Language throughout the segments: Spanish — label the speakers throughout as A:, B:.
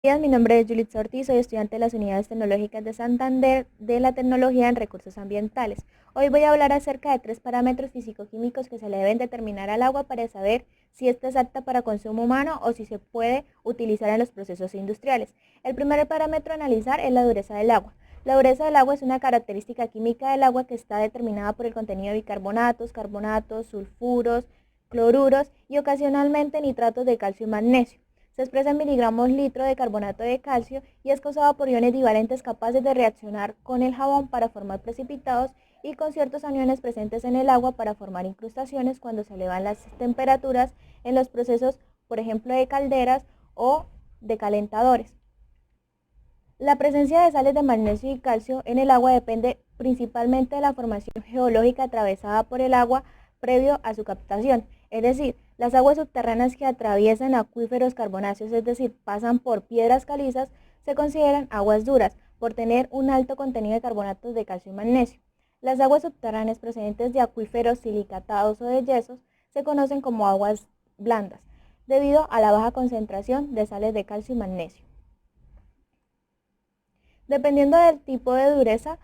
A: Mi nombre es Juliet Ortiz, soy estudiante de las Unidades Tecnológicas de Santander de la Tecnología en Recursos Ambientales. Hoy voy a hablar acerca de 3 parámetros físico-químicos que se le deben determinar al agua para saber si ésta es apta para consumo humano o si se puede utilizar en los procesos industriales. El primer parámetro a analizar es la dureza del agua. La dureza del agua es una característica química del agua que está determinada por el contenido de bicarbonatos, carbonatos, sulfuros, cloruros y ocasionalmente nitratos de calcio y magnesio. Se expresa en miligramos litro de carbonato de calcio y es causado por iones divalentes capaces de reaccionar con el jabón para formar precipitados y con ciertos aniones presentes en el agua para formar incrustaciones cuando se elevan las temperaturas en los procesos, por ejemplo, de calderas o de calentadores. La presencia de sales de magnesio y calcio en el agua depende principalmente de la formación geológica atravesada por el agua previo a su captación, es decir, las aguas subterráneas que atraviesan acuíferos carbonáceos, es decir, pasan por piedras calizas, se consideran aguas duras por tener un alto contenido de carbonatos de calcio y magnesio. Las aguas subterráneas procedentes de acuíferos silicatados o de yesos se conocen como aguas blandas, debido a la baja concentración de sales de calcio y magnesio. Dependiendo del tipo de dureza,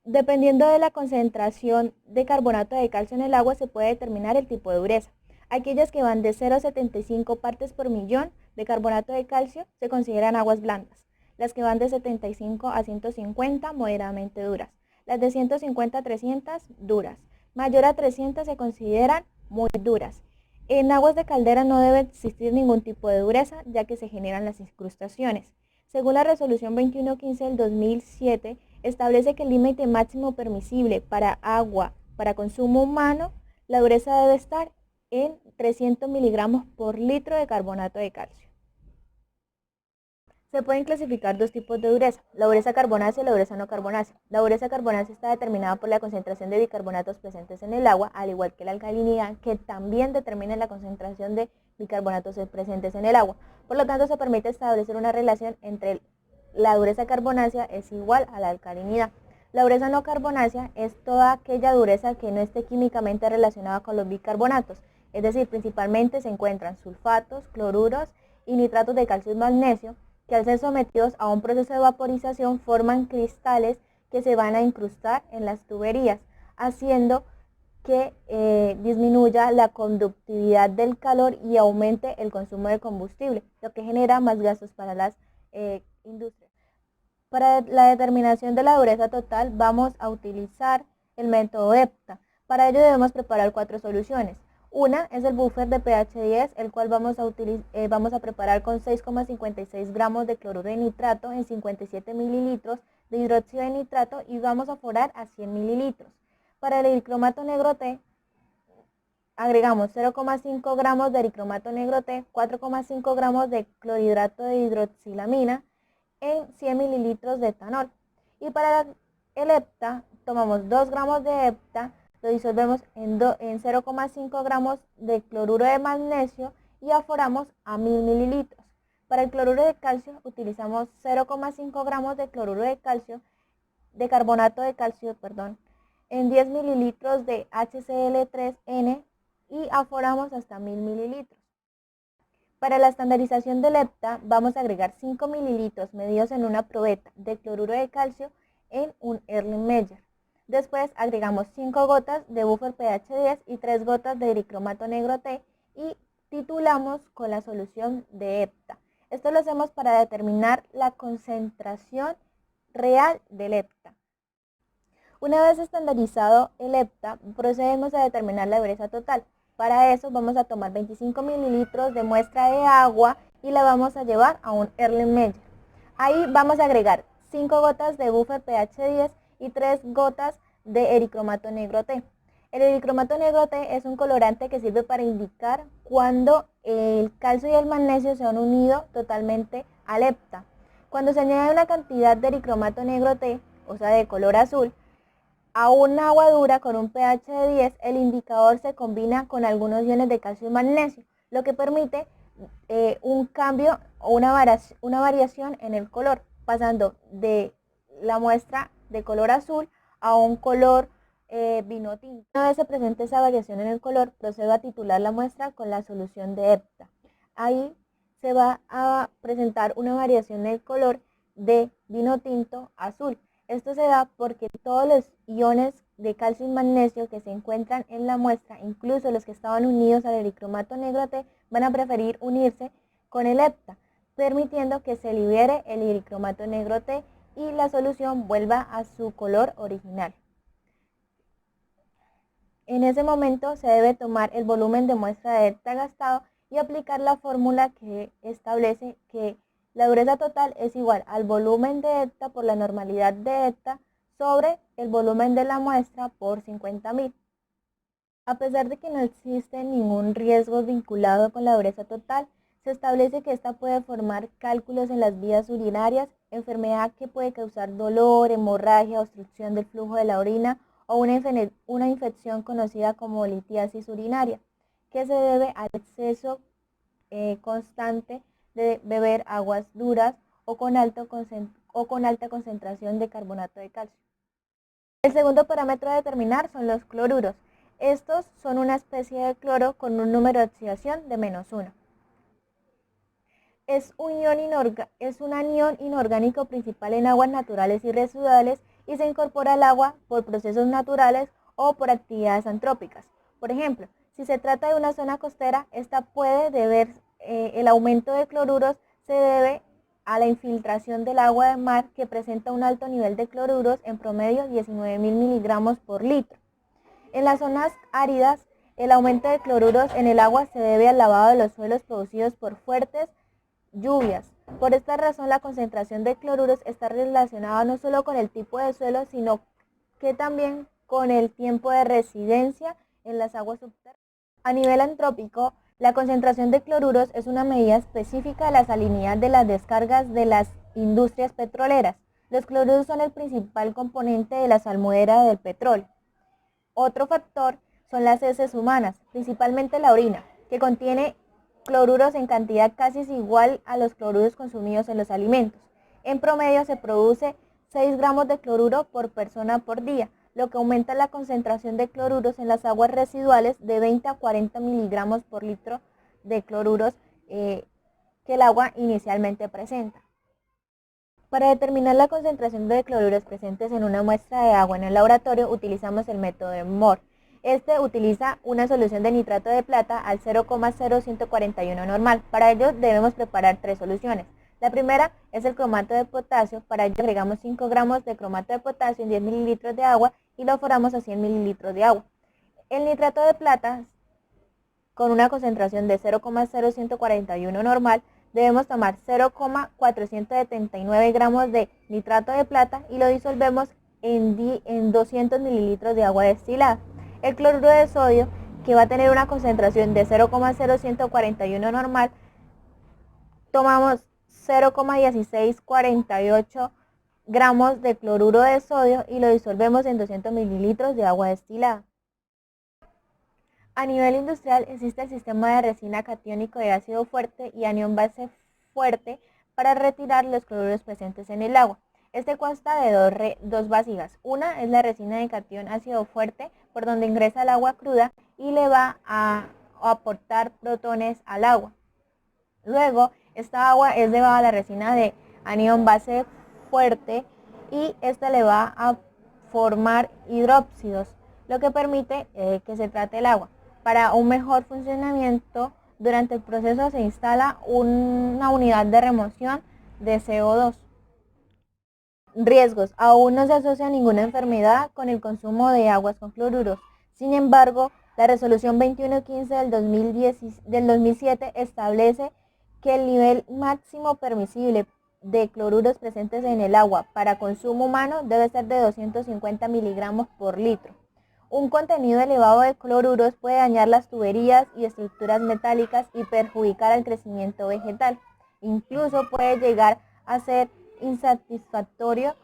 A: dependiendo de la concentración de carbonato de calcio en el agua, se puede determinar el tipo de dureza. Aquellas que van de 0,75 partes por millón de carbonato de calcio se consideran aguas blandas. Las que van de 75 a 150, moderadamente duras. Las de 150 a 300, duras. Mayor a 300 se consideran muy duras. En aguas de caldera no debe existir ningún tipo de dureza, ya que se generan las incrustaciones. Según la resolución 2115 del 2007, establece que el límite máximo permisible para agua para consumo humano, la dureza debe estar en 300 miligramos por litro de carbonato de calcio. Se pueden clasificar dos tipos de dureza, la dureza carbonácea y la dureza no carbonácea. La dureza carbonácea está determinada por la concentración de bicarbonatos presentes en el agua, al igual que la alcalinidad, que también determina la concentración de bicarbonatos presentes en el agua. Por lo tanto, se permite establecer una relación entre la dureza carbonácea es igual a la alcalinidad. La dureza no carbonácea es toda aquella dureza que no esté químicamente relacionada con los bicarbonatos, es decir, principalmente se encuentran sulfatos, cloruros y nitratos de calcio y magnesio, que al ser sometidos a un proceso de vaporización forman cristales que se van a incrustar en las tuberías, haciendo que disminuya la conductividad del calor y aumente el consumo de combustible, lo que genera más gastos para las industrias. Para la determinación de la dureza total vamos a utilizar el método EPTA. Para ello debemos preparar 4 soluciones. Una es el buffer de pH 10, el cual vamos a preparar con 6,56 gramos de cloruro de nitrato en 57 mililitros de hidróxido de nitrato y vamos a forar a 100 mililitros. Para el ericromato negro T, agregamos 0,5 gramos de ericromato negro T, 4,5 gramos de clorhidrato de hidroxilamina en 100 mililitros de etanol. Y para el hepta, tomamos 2 gramos de hepta, lo disolvemos en 0,5 gramos de cloruro de magnesio y aforamos a 1000 mililitros. Para el cloruro de calcio utilizamos 0,5 gramos de cloruro de calcio, de carbonato de calcio, en 10 mililitros de HCl3N y aforamos hasta 1000 mililitros. Para la estandarización del hepta vamos a agregar 5 mililitros medidos en una probeta de cloruro de calcio en un Erlenmeyer. Después agregamos 5 gotas de buffer pH 10 y 3 gotas de ericromato negro T y titulamos con la solución de hepta. Esto lo hacemos para determinar la concentración real del hepta. Una vez estandarizado el hepta, procedemos a determinar la dureza total. Para eso vamos a tomar 25 mililitros de muestra de agua y la vamos a llevar a un Erlenmeyer. Ahí vamos a agregar 5 gotas de buffer pH 10 y 3 gotas de ericromato negro T. El ericromato negro T es un colorante que sirve para indicar cuando el calcio y el magnesio se han unido totalmente al hepta. Cuando se añade una cantidad de ericromato negro T, o sea de color azul, a un agua dura con un pH de 10, el indicador se combina con algunos iones de calcio y magnesio, lo que permite un cambio o una variación en el color, pasando de la muestra de color azul a un color vino tinto. Una vez se presente esa variación en el color, procedo a titular la muestra con la solución de hepta. ahí se va a presentar una variación del color de vino tinto a azul. Esto se da porque todos los iones de calcio y magnesio que se encuentran en la muestra, incluso los que estaban unidos al ericromato negro T, van a preferir unirse con el hepta, permitiendo que se libere el ericromato negro T y la solución vuelva a su color original. En ese momento se debe tomar el volumen de muestra de hepta gastado y aplicar la fórmula que establece que la dureza total es igual al volumen de hepta por la normalidad de hepta sobre el volumen de la muestra por 50.000. A pesar de que no existe ningún riesgo vinculado con la dureza total, se establece que esta puede formar cálculos en las vías urinarias, enfermedad que puede causar dolor, hemorragia, obstrucción del flujo de la orina o una infección conocida como litiasis urinaria, que se debe al exceso constante de beber aguas duras o con alta concentración de carbonato de calcio. El segundo parámetro a determinar son los cloruros. Estos son una especie de cloro con un número de oxidación de -1. Es un anión inorgánico principal en aguas naturales y residuales y se incorpora al agua por procesos naturales o por actividades antrópicas. Por ejemplo, si se trata de una zona costera, el aumento de cloruros se debe a la infiltración del agua de mar que presenta un alto nivel de cloruros, en promedio 19.000 miligramos por litro. En las zonas áridas, el aumento de cloruros en el agua se debe al lavado de los suelos producidos por fuertes lluvias. Por esta razón, la concentración de cloruros está relacionada no solo con el tipo de suelo, sino que también con el tiempo de residencia en las aguas subterráneas. A nivel antrópico, la concentración de cloruros es una medida específica de la salinidad de las descargas de las industrias petroleras. Los cloruros son el principal componente de la salmuera del petróleo. Otro factor son las heces humanas, principalmente la orina, que contiene cloruros en cantidad casi igual a los cloruros consumidos en los alimentos. En promedio se produce 6 gramos de cloruro por persona por día, lo que aumenta la concentración de cloruros en las aguas residuales de 20 a 40 miligramos por litro de cloruros que el agua inicialmente presenta. Para determinar la concentración de cloruros presentes en una muestra de agua en el laboratorio, utilizamos el método de Moore. Este utiliza una solución de nitrato de plata al 0,0141 normal. Para ello debemos preparar 3 soluciones. La primera es el cromato de potasio. Para ello agregamos 5 gramos de cromato de potasio en 10 mililitros de agua y lo foramos a 100 mililitros de agua. El nitrato de plata, con una concentración de 0,0141 normal, debemos tomar 0,479 gramos de nitrato de plata y lo disolvemos en 200 mililitros de agua destilada. El cloruro de sodio, que va a tener una concentración de 0,0141 normal, tomamos 0,1648 gramos de cloruro de sodio y lo disolvemos en 200 mililitros de agua destilada. A nivel industrial existe el sistema de resina catiónico de ácido fuerte y anión base fuerte para retirar los cloruros presentes en el agua. Este consta de dos vasijas. Una es la resina de catión ácido fuerte, por donde ingresa el agua cruda y le va a aportar protones al agua. Luego, esta agua es llevada a la resina de anión base fuerte y esta le va a formar hidróxidos, lo que permite que se trate el agua. Para un mejor funcionamiento, durante el proceso se instala una unidad de remoción de CO2. Riesgos. Aún no se asocia ninguna enfermedad con el consumo de aguas con cloruros. Sin embargo, la resolución 2115 del 2007 establece que el nivel máximo permisible de cloruros presentes en el agua para consumo humano debe ser de 250 miligramos por litro. Un contenido elevado de cloruros puede dañar las tuberías y estructuras metálicas y perjudicar el crecimiento vegetal. Incluso puede llegar a ser insatisfactorio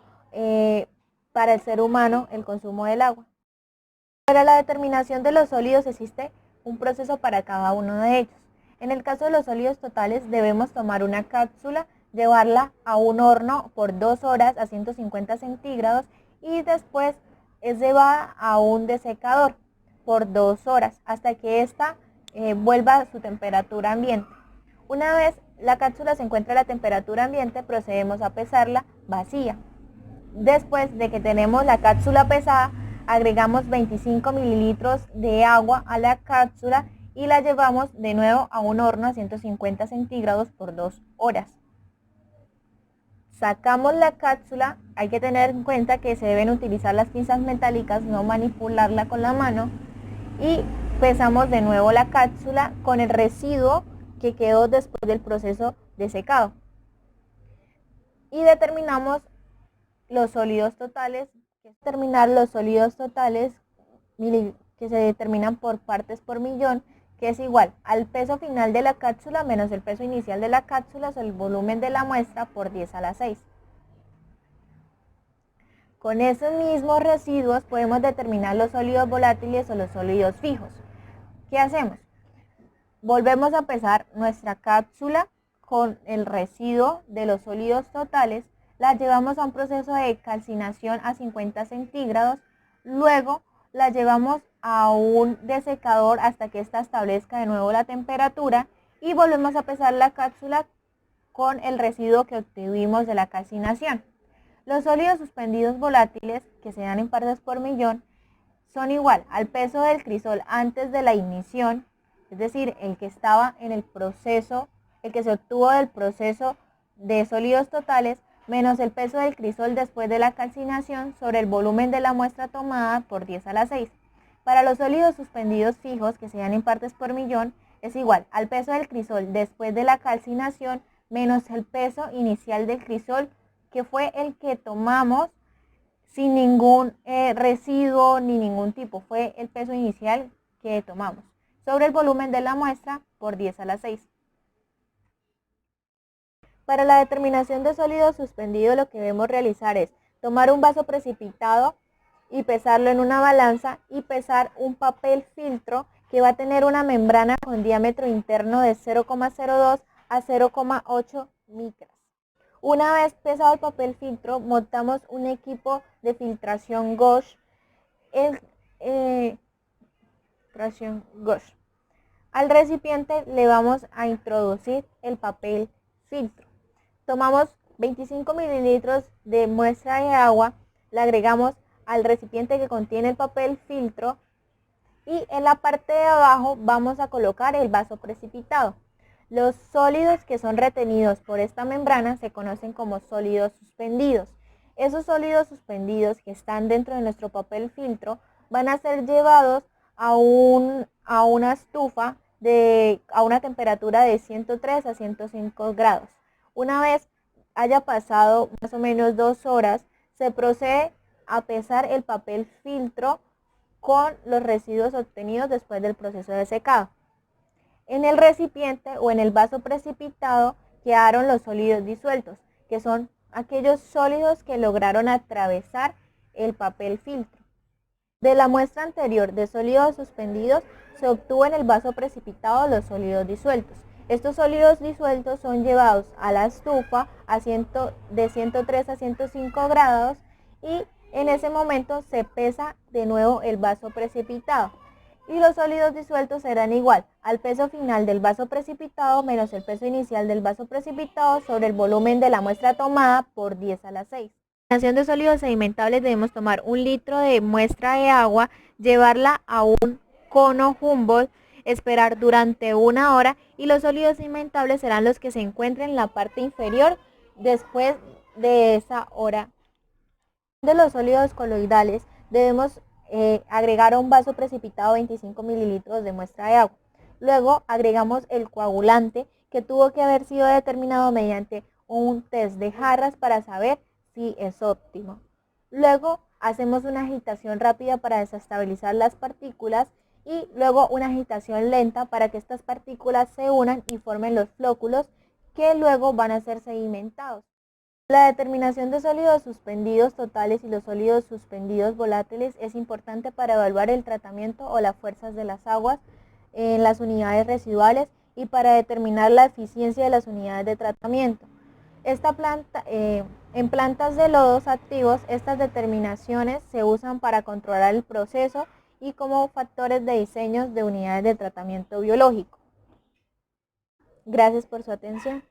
A: para el ser humano el consumo del agua. Para la determinación de los sólidos existe un proceso para cada uno de ellos. En el caso de los sólidos totales debemos tomar una cápsula, llevarla a un horno por 2 horas a 150 centígrados y después es llevada a un desecador por 2 horas hasta que ésta vuelva a su temperatura ambiente. Una vez la cápsula se encuentra a la temperatura ambiente, procedemos a pesarla vacía. Después de que tenemos la cápsula pesada, agregamos 25 mililitros de agua a la cápsula y la llevamos de nuevo a un horno a 150 centígrados por 2 horas. Sacamos la cápsula, hay que tener en cuenta que se deben utilizar las pinzas metálicas, no manipularla con la mano, y pesamos de nuevo la cápsula con el residuo que quedó después del proceso de secado. Y determinamos los sólidos totales, que se determinan por partes por millón, que es igual al peso final de la cápsula menos el peso inicial de la cápsula o el volumen de la muestra por 10 a la 6. Con esos mismos residuos podemos determinar los sólidos volátiles o los sólidos fijos. ¿Qué hacemos? Volvemos a pesar nuestra cápsula con el residuo de los sólidos totales, la llevamos a un proceso de calcinación a 50 centígrados, luego la llevamos a un desecador hasta que ésta establezca de nuevo la temperatura y volvemos a pesar la cápsula con el residuo que obtuvimos de la calcinación. Los sólidos suspendidos volátiles, que se dan en partes por millón, son igual al peso del crisol antes de la ignición, es decir, el que estaba en el proceso, el que se obtuvo del proceso de sólidos totales, menos el peso del crisol después de la calcinación sobre el volumen de la muestra tomada por 10 a la 6. Para los sólidos suspendidos fijos, que se dan en partes por millón, es igual al peso del crisol después de la calcinación menos el peso inicial del crisol, que fue el que tomamos sin ningún residuo ni ningún tipo, fue el peso inicial que tomamos, sobre el volumen de la muestra por 10 a la 6. Para la determinación de sólido suspendido, lo que debemos realizar es tomar un vaso precipitado y pesarlo en una balanza y pesar un papel filtro que va a tener una membrana con diámetro interno de 0,02 a 0,8 micras. Una vez pesado el papel filtro, montamos un equipo de filtración gauge. Al recipiente le vamos a introducir el papel filtro. Tomamos 25 mililitros de muestra de agua, la agregamos al recipiente que contiene el papel filtro y en la parte de abajo vamos a colocar el vaso precipitado. Los sólidos que son retenidos por esta membrana se conocen como sólidos suspendidos. Esos sólidos suspendidos que están dentro de nuestro papel filtro van a ser llevados a una estufa a una temperatura de 103 a 105 grados. Una vez haya pasado más o menos 2 horas, se procede a pesar el papel filtro con los residuos obtenidos después del proceso de secado. En el recipiente o en el vaso precipitado quedaron los sólidos disueltos, que son aquellos sólidos que lograron atravesar el papel filtro. De la muestra anterior de sólidos suspendidos se obtuvo en el vaso precipitado los sólidos disueltos. Estos sólidos disueltos son llevados a la estufa de 103 a 105 grados y en ese momento se pesa de nuevo el vaso precipitado. Y los sólidos disueltos serán igual al peso final del vaso precipitado menos el peso inicial del vaso precipitado sobre el volumen de la muestra tomada por 10 a la 6. En la de sólidos sedimentables debemos tomar 1 litro de muestra de agua, llevarla a un cono Humboldt, esperar durante 1 hora y los sólidos sedimentables serán los que se encuentren en la parte inferior después de esa hora. De los sólidos coloidales debemos agregar a un vaso precipitado 25 mililitros de muestra de agua. Luego agregamos el coagulante que tuvo que haber sido determinado mediante un test de jarras para saber si es óptimo. Luego hacemos una agitación rápida para desestabilizar las partículas y luego una agitación lenta para que estas partículas se unan y formen los flóculos que luego van a ser sedimentados. La determinación de sólidos suspendidos totales y los sólidos suspendidos volátiles es importante para evaluar el tratamiento o las fuerzas de las aguas en las unidades residuales y para determinar la eficiencia de las unidades de tratamiento. En plantas de lodos activos, estas determinaciones se usan para controlar el proceso y como factores de diseño de unidades de tratamiento biológico. Gracias por su atención.